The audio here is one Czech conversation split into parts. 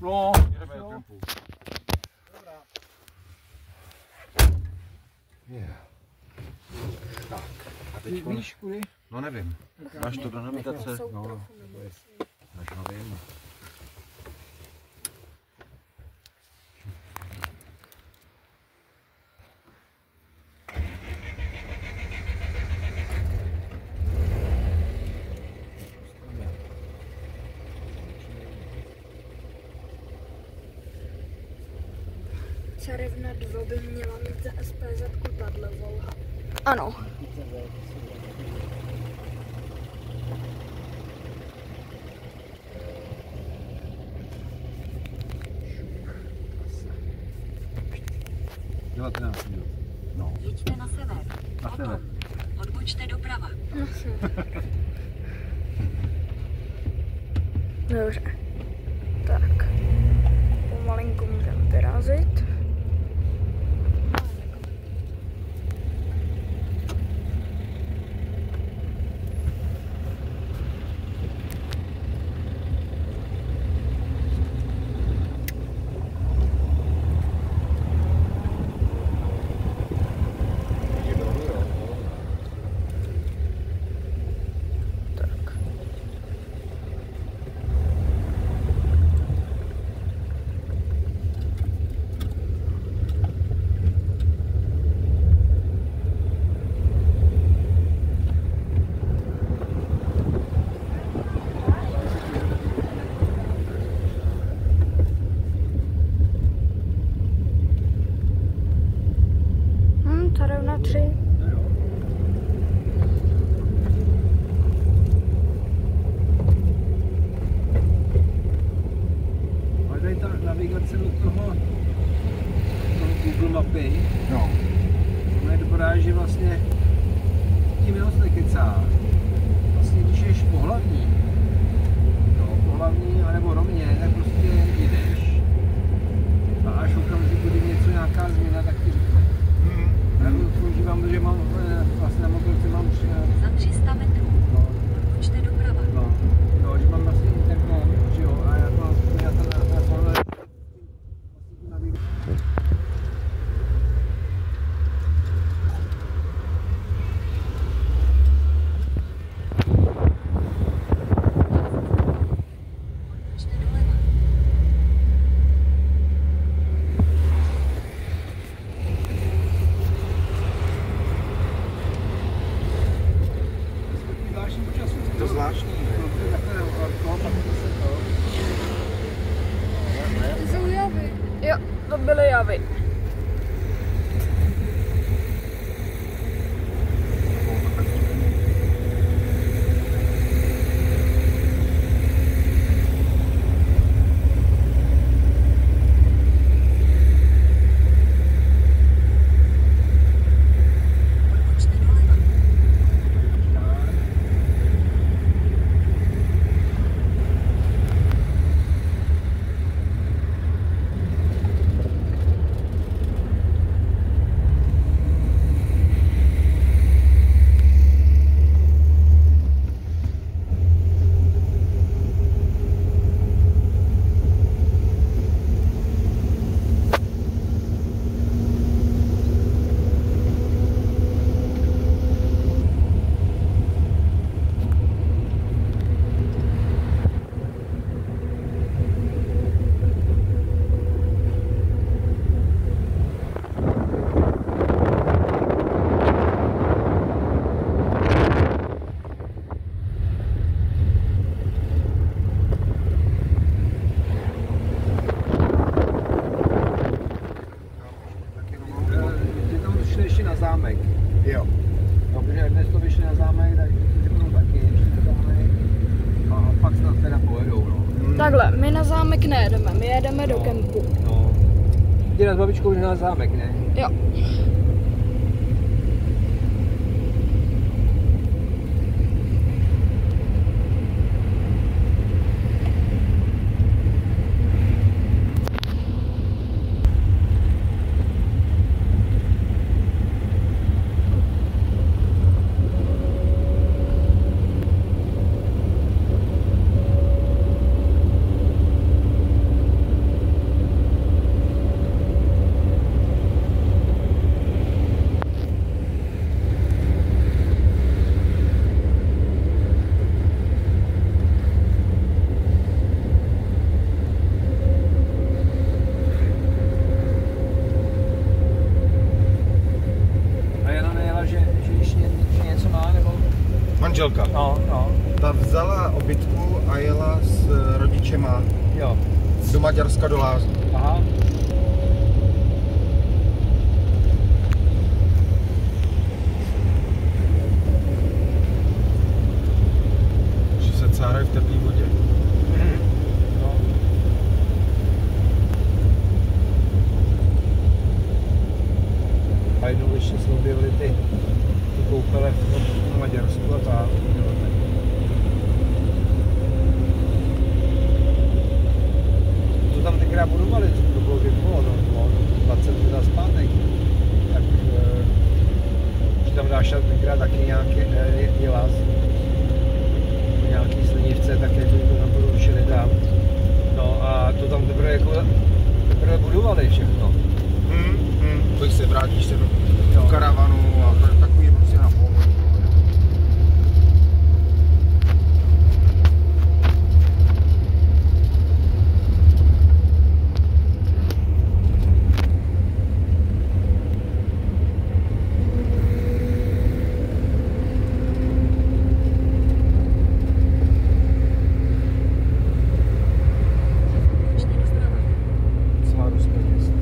No, jedeme do kempu. Dobrá. Yeah. Tak, a teď Víš kudy? No nevím. Máš to do navigace? No, Možná vím. Carevna 2 by měla mít za SPZ tahle Volha. Ano. No. Jeďte na sever. Na sever. Odbočte doprava. Dobře. Tak. Pomalinku můžeme vyrazit. Carevna 3. Ale tady ta navigace do toho Google mapy, No. ona je dobrá, že vlastně tím moc nekecá. Vlastně když ješ po hlavní, anebo rovně, tak prostě jdeš. A až v okamžiku, kdy něco nějaká změna, tak ti řekne. Já to používám, že mám vlastně na motorce mám Za 300 metrů. Odbočte doprava. no, že mám vlastně interkom, že jo, a já to Odbočte doleva. zvláštní počasí. To zvláštní. To je takové horko, pak zase to. To jsou javy. Jo, to byly javy. Odbočte doleva. Ty tam šli ještě na zámek. Jo. No, protože dnes to vyšli na zámek, tak ti řeknou taky ještě na zámek. A pak snad teda pojedou, no. Takhle, my na zámek nejedeme, my jedeme do kempu. No. Jdi s babičkou na zámek, ne? Jo. manželka. No, no, Ta vzala obytku a jela s rodičema jo. do Maďarska do Lázní. Aha. Že se cárají v teplé vodě. No. A jednou ještě jsme objevili ty koupele v Maďarsku a tak. To tam tenkrát budovali, to bylo věko, no, 20 let zpátek. Tak, že tam dášel tenkrát taky nějaký las, nějaký slinivce, tak jak to tam porušili tam. No a to tam teprve budovali všechno. Když se vrátíš se do karavanu a to je takový prostě na pohled. Celá Ruska města.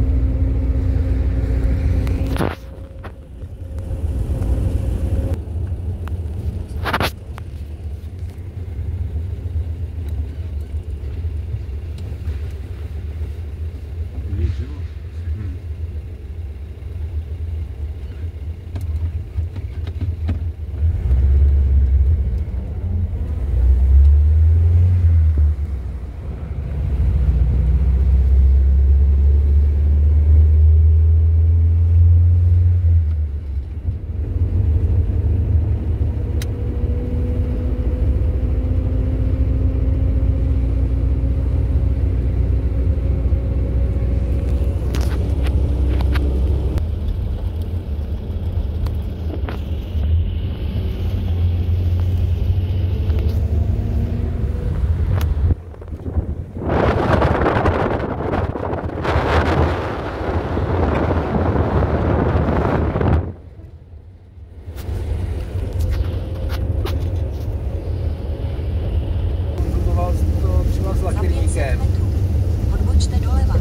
Odbočte doleva.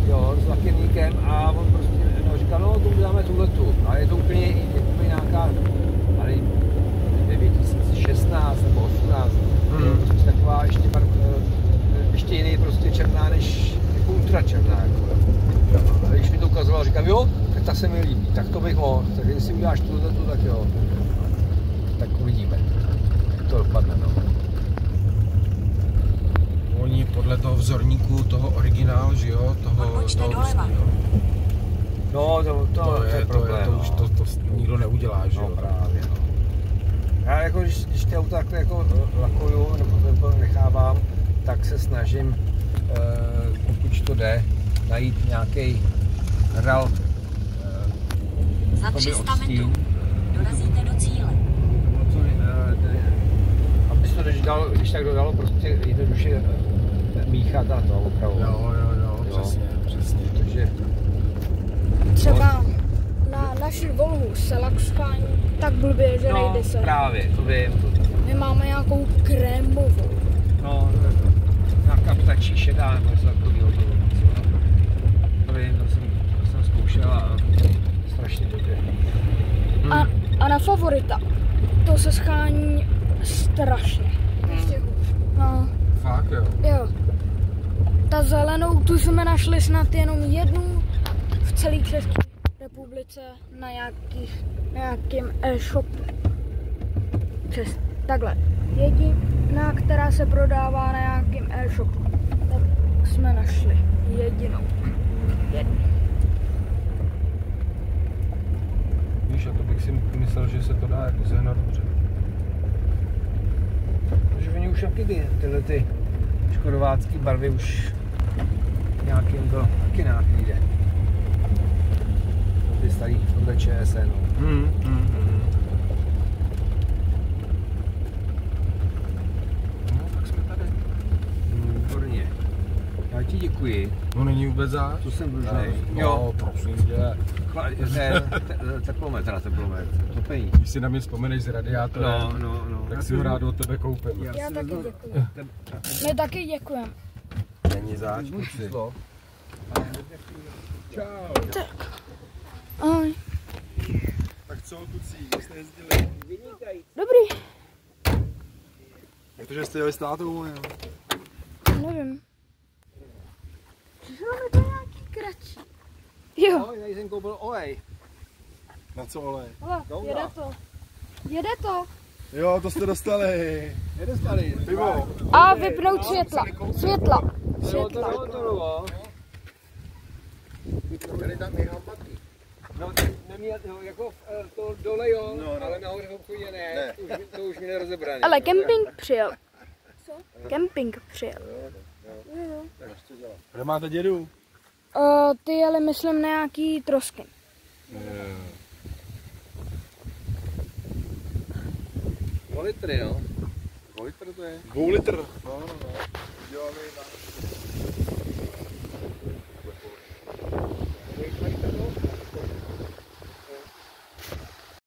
Jo, s lakirníkem a on prostě říkal, no to uděláme tuhletu, ale je to úplně nějaká, ale 2016 nebo 18, je prostě taková ještě jiný prostě černá než jako ultra černá. Jako. A když mi to ukazoval, říkám, jo, tak ta se mi líbí, tak to bych mohl, tak jestli uděláš tuhletu, tak jo. Tak uvidíme, jak to dopadne, no. Oni podle toho vzorníku, toho originál, že jo, toho doleva. No, to je problém, to už to nikdo neudělá, že no, jo. právě, no. Já jako, když ty auta takhle jako lakuju, nebo nechávám, tak se snažím, pokud to jde, najít nějaký RAL Za 300 metrů. Dorazíte do cíle. aby se to když tak dodalo, prostě jednoduše míchat a to opravdu. Jo, přesně. Takže Třeba na naši Volhu se lak schání tak blbě, že no, nejde se. právě, to vím. My máme nějakou krémovou. No, nějaká ptačí šedá, nebo něco takového. To vím, to jsem zkoušel a strašně dobře. A na Favorita to se schání strašně. Ještě hůř. No, Fakt jo. jo. Ta zelenou, tu jsme našli snad jenom jednu v celé České republice na nějakým e-shopu. Přes takhle. Jediná, která se prodává na nějakým e-shopu. Tak jsme našli jedinou. Víš, a to bych si myslel, že se to dá jako sehnat dobře. Protože oni už tyhle ty škodovácký barvy už nějakým to taky jde. Ty starý podle ČSN. No, tak jsme tady. Výborně. Já ti ti děkuji. No není vůbec zač. To jsem dlužnej. No, prosím tě. Teplometr, topení. Když si na mě vzpomeneš z radiátorem, No. tak si ho rád od tebe koupím. Já taky děkuji. My taky děkujeme. Není zač, Můj kluci. číslo. Tak. Ahoj. Tak co, kluci, jste jezdili? Dobrý. Jak to, že jste jeli s tátou, ne? Nevím. Přišlo mi to nějaký kratší. Jo. No, já jsem koupil olej. Na co olej? Hele, jede to. Jede to. Jo, to jste dostali. Nedostali. Pivo. A vypnout světla. Světla. Světla. Tady tam nechám patří. No, neměl, no, jako to dole jo, No. ale nahoře v obchodě ne. To už mi nerozebrané. Ale kemping přijel. Co? Kemping přijel. Kde máte dědu? Ty jeli, myslím, na nějaký trosky. O litry, no. Kolik to je? 2 litr. No. Děláme na